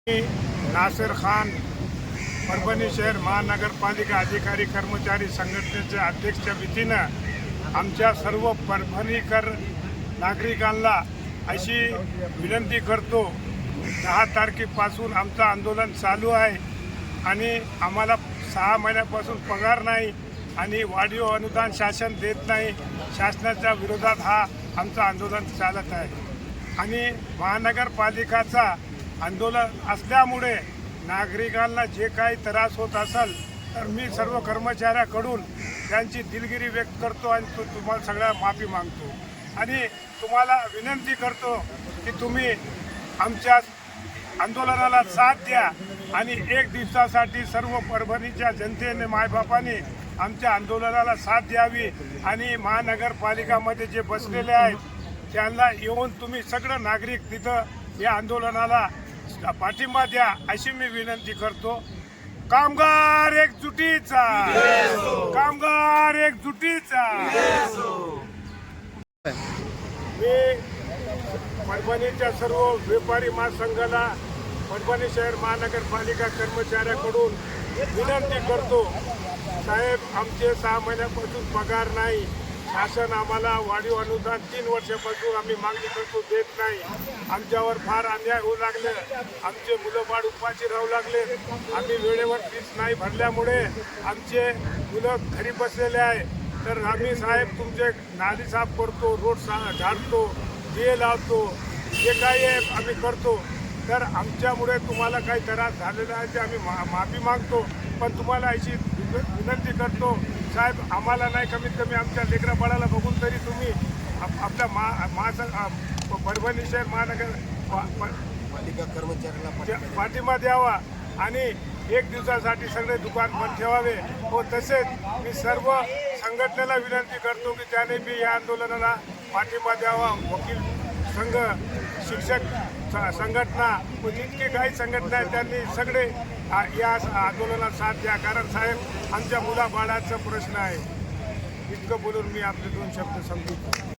नासिर खान, परभणी शहर महानगरपालिका अधिकारी कर्मचारी संघटनेचे अध्यक्षच्या वतीनं आमच्या सर्व परभणीकर नागरिकांना अशी विनंती करतो, 10 तारखेपासून आमचं आंदोलन चालू आहे आणि आम्हाला 6 महिन्यापासून पगार नाही आणि वाढीव अनुदान शासन देत नाही. शासनाच्या विरोधात हा आमचं आंदोलन चालत आहे आणि महानगरपालिकाचा आंदोलन असल्यामुळे नागरिकांना जे काही त्रास होत असेल तर मी सर्व कर्मचाऱ्याकडून त्यांची दिलगिरी व्यक्त करतो आणि तुम्हाला सगळ्या माफी मागतो आणि तुम्हाला विनंती करतो की तुम्ही आमच्या आंदोलनाला साथ द्या आणि एक दिवसासाठी सर्व परभणीच्या जनतेने मायबापांनी आमच्या आंदोलनाला साथ द्यावी आणि महानगरपालिकामध्ये जे बसलेले आहेत त्यांना येऊन तुम्ही सगळं नागरिक तिथं या आंदोलनाला पाठिंबा द्या अशी मी विनंती करतो. कामगार एकजुटीचा, कामगार एकजुटीचा. मी परभणीच्या सर्व व्यापारी महासंघाला परभणी शहर महानगरपालिका कर्मचाऱ्याकडून विनंती करतो, साहेब आमचे 6 महिन्यापासून पगार नाही. शासन आम्हाला वाढीव अनुदान 3 वर्षापासून आम्ही मागणी करतो, देत नाही. आमच्यावर फार अन्याय होऊ लागले. आमचे मुलं बाळ उपाशी राहू लागले. आम्ही वेळेवर फीस नाही भरल्यामुळे आमचे मुलं घरी बसलेले आहे. तर आम्ही साहेब तुमचे नाली साफ करतो, रोड झाडतो, दिवे लावतो, जे काही आहे आम्ही करतो. तर आमच्यामुळे तुम्हाला काही त्रास झालेला आहे ते आम्ही माफी मागतो. पण तुम्हाला अशी विनंती करतो साहेब, आम्हाला नाही कमीत कमी आमच्या लेकराबाळाला बघून तरी तुम्ही आपल्या परभणी शहर महानगरपालिका कर्मचाऱ्याला पाठिंबा द्यावा आणि एक दिवसासाठी सगळे दुकान बंद ठेवावे. व तसेच मी सर्व संघटनेला विनंती करतो की त्याने बी या आंदोलनाला पाठिंबा द्यावा. वकील संघ, शिक्षक संघटना व जितके काही संघटना आहेत त्यांनी सगळे या आंदोलनात साथ द्या. कारण साहेब आमच्या मुलाबाळाचा प्रश्न आहे. इतकं बोलून मी आपले 2 शब्द संपवतो.